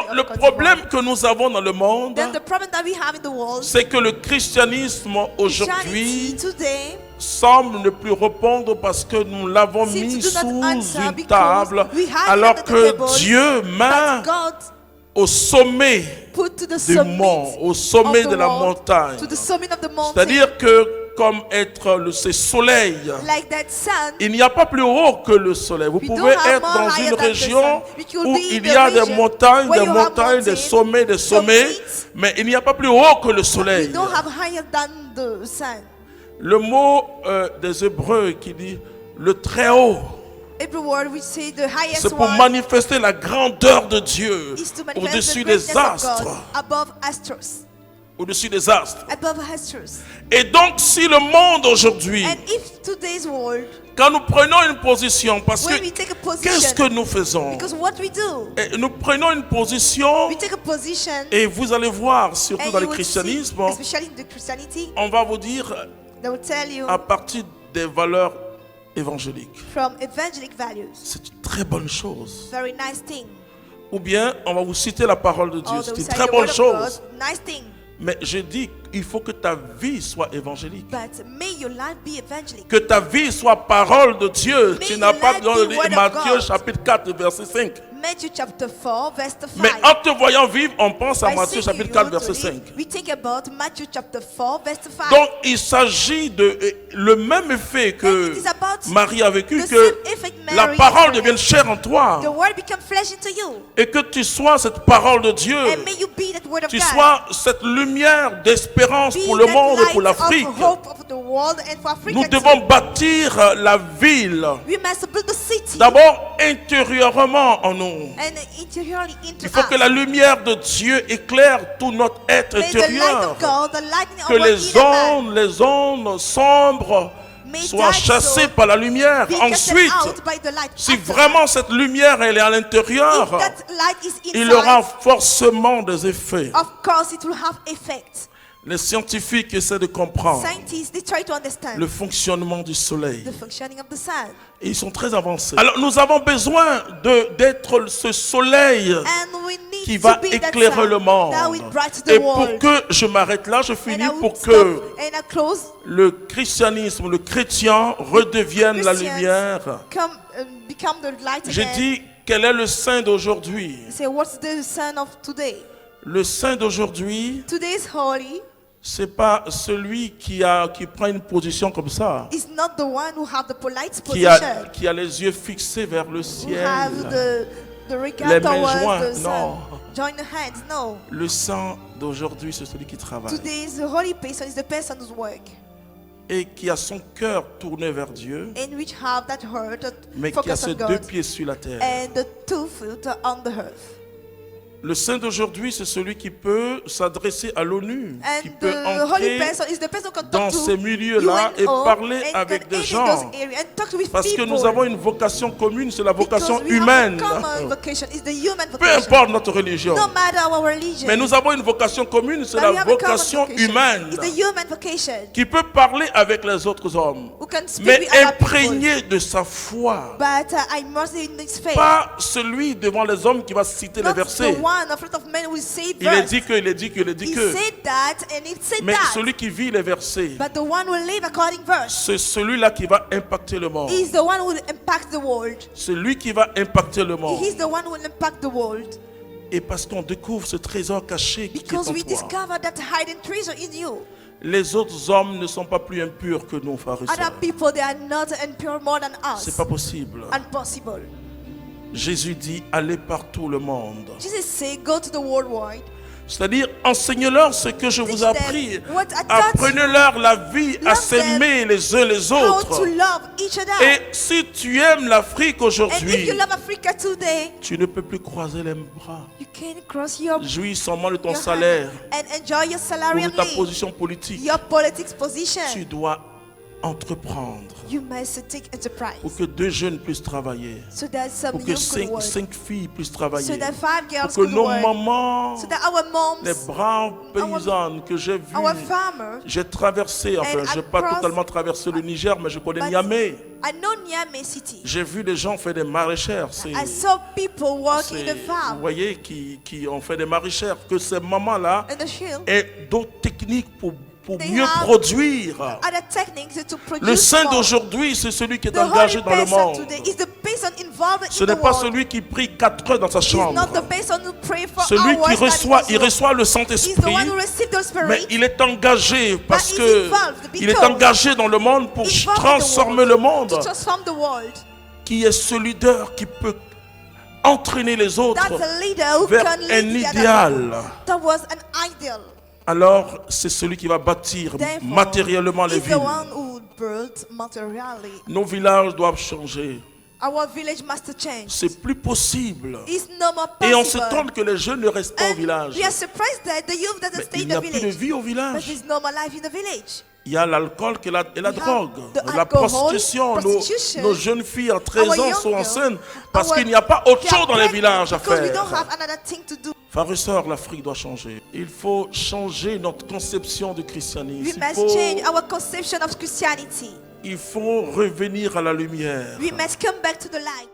Donc le problème que nous avons dans le monde, Then the problem that we have in the world, c'est que le christianisme aujourd'hui Christianity today semble ne plus répondre parce que nous l'avons seems mis to do not sous answer une because table, we hide it alors under the que table, Dieu met but God au sommet put to the du mont, summit au sommet of de the la world, montagne. to the summit of the mountain, C'est-à-dire que comme être ce soleil, like that sun. il n'y a pas plus haut que le soleil. Vous We pouvez don't have être more dans higher une than the région sun. We could où be il in y the a des region montagnes, where des you have montagnes, des mountains, sommets, des sommets, summits. mais il n'y a pas plus haut que le We soleil. don't have higher than the sun. Le mot des Hébreux qui dit le très haut, Every word we say the highest c'est pour one manifester la grandeur de Dieu is to manifest au-dessus the des greatness of God astres. above astros. Au-dessus des astres. Above astros. Et donc, si le monde aujourd'hui, And if today's world, quand nous prenons une position, parce when que we take a qu'est-ce que position, nous faisons? because what we do, Et nous prenons une position, we take a position, et vous allez voir, surtout and dans you le will christianisme, see, especially in the Christianity, on va vous dire they will tell you à partir des valeurs évangéliques. from evangelic values. C'est une très bonne chose. Very nice thing. Ou bien, on va vous citer la parole de Dieu. Or they C'est will une say très the bonne word of chose. God, nice thing. Mais je dis qu'il faut que ta vie soit évangélique. But may your life be evangelic. Que ta vie soit parole de Dieu. May Tu n'as your pas life besoin de be lire word of Matthieu God. chapitre 4 verset 5. Matthew chapter 4, verse 5. Mais en te voyant vivre, on pense à By Matthieu seeing chapitre you 4 to verset live, 5. we think about Matthew chapter 4, verse 5. Donc il s'agit de le même effet And que it is about Marie a vécu, the que same effect la Mary parole experienced. devienne chair en toi. The word become flesh into you. Et que tu sois cette parole de Dieu. And may you be that word of Tu God. sois cette lumière d'espérance Be pour le that monde et light pour l'Afrique. of hope of the world and for Africa Nous too. devons bâtir la ville. We must build the city. D'abord intérieurement en nous. And interiorly into Il faut que us. la lumière de Dieu éclaire tout notre être May the light intérieur. of God, the lightning Que of les ondes sombres soient chassées par la lumière. Ensuite, si vraiment cette lumière elle est à l'intérieur, il aura forcément des effets. of course it will have effect. Les scientifiques essaient de comprendre Scientists, they try to understand le fonctionnement du soleil. the functioning of the sun. Et ils sont très avancés. Alors nous avons besoin d'être ce soleil And we need qui to va be that éclairer sun le monde. that will bright the Et pour world. que je m'arrête là, je And finis I will pour stop que and I close. le christianisme, le chrétien redevienne la Christians lumière. become the light J'ai again. dit, quel est le saint d'aujourd'hui? Say, what's the sun of today? Le saint d'aujourd'hui, Today is holy. c'est pas celui qui prend une position comme ça, Is not the one who have the polite qui position. a les yeux fixés vers le Who ciel. have the regard Les mains towards jointes, the sun. non. Join the hands. No. Le saint d'aujourd'hui, c'est celui qui travaille Today is the holy person is the person who's work et qui a son cœur tourné vers Dieu, and which have that heart that mais qui a focus on ses deux God pieds sur la terre. and the 2 feet on the earth. Le saint d'aujourd'hui, c'est celui qui peut s'adresser à l'ONU, qui And peut the holy entrer person is the person who can dans talk to ces milieux-là et UNO parler and avec can des aid in gens. those areas and talk with Parce que people. nous avons une vocation commune, c'est la vocation Because we humaine. have a common vocation. It's the human Peu vocation. importe notre religion. No matter our religion. Mais nous avons une vocation commune, c'est But la we have a common vocation vocation. humaine. It's the human vocation. Qui peut parler avec les autres hommes, Who can speak mais with other people. imprégné de sa foi. But I must in his faith. Pas celui devant les hommes qui va citer les Not versets. the one in front of men who say Il est verse. dit que, il est dit que, il est dit He que. said that and he said Mais that. celui qui vit les versets, But the one who live according verse c'est celui-là qui va impacter le monde. is the one who will impact the world. C'est lui qui va impacter le monde. He's the one who will impact the world. Et parce qu'on découvre ce trésor caché qui est en Because we toi. discover that hidden treasure in you. Les autres hommes ne sont pas plus impurs que nous, frères et Other sœurs. people, they are not impure more than us. C'est pas possible. Impossible. Jésus dit, allez par tout le monde. Jesus said, go to the world wide. C'est-à-dire, enseignez-leur ce que je vous ai appris. What I taught Apprenez-leur la vie à Love s'aimer les uns les how autres. to love each other. Et si tu aimes l'Afrique And if aujourd'hui, you love Africa today, tu ne peux plus croiser les bras. you can cross your Jouis seulement de ton your salaire hand and enjoy your ou salary de ta only. position politique. Your politics position. Tu dois entreprendre. You must take enterprise. Pour que 2 jeunes puissent travailler. So that some Pour que young could work. 5 filles puissent So travailler. that 5 girls Pour que could nos work. mamans, So that our moms, les braves paysannes que j'ai vues, our farmers, j'ai traversé, enfin, And je n'ai pas across- totalement traversé le Niger, mais je connais but Niamey. I know Niamey City. J'ai vu des gens faire des maraîchères. I saw people working in the Vous farm, voyez, qui ont fait des maraîchères. Que ces mamans-là in the field. aient d'autres techniques pour They mieux have produire. Other techniques to produce Le saint more. d'aujourd'hui, c'est celui qui est The engagé holy dans le person monde. today is the person involved Ce in n'est the pas world. celui qui prie 4 heures dans sa He's chambre. not the person who pray for Celui hours qui that reçoit, in his il room. reçoit le He's the Saint-Esprit, one who received the Spirit. mais il est engagé parce But que he's involved il est because engagé dans le monde pour involved in the transformer world, le monde. to transform the world. Qui est ce leader qui peut entraîner les autres That's a leader who vers can un lead the other idéal. towards an ideal. Alors, c'est celui qui va bâtir Therefore, matériellement les he's the villes. one who built materially. Nos villages doivent changer. Our village must change. C'est plus possible. It's no more Et on possible. s'étonne que les jeunes ne restent pas au And village. we are surprised that the youth doesn't Mais stay il in n'y a the plus de village. vie au But village. there's no more life in the village. Il y a l'alcool et la We have drogue, the la alcohol, prostitution. prostitution. Nos jeunes filles à 13 Our ans young sont girls, enceintes parce our- qu'il n'y a pas autre they are chose dans les pregnant villages à because we don't faire. have another thing to do. Frères et sœurs, l'Afrique doit changer. Il faut changer notre conception du We christianisme. must change our conception of Christianity. Il faut revenir à la lumière. We must come back to the light.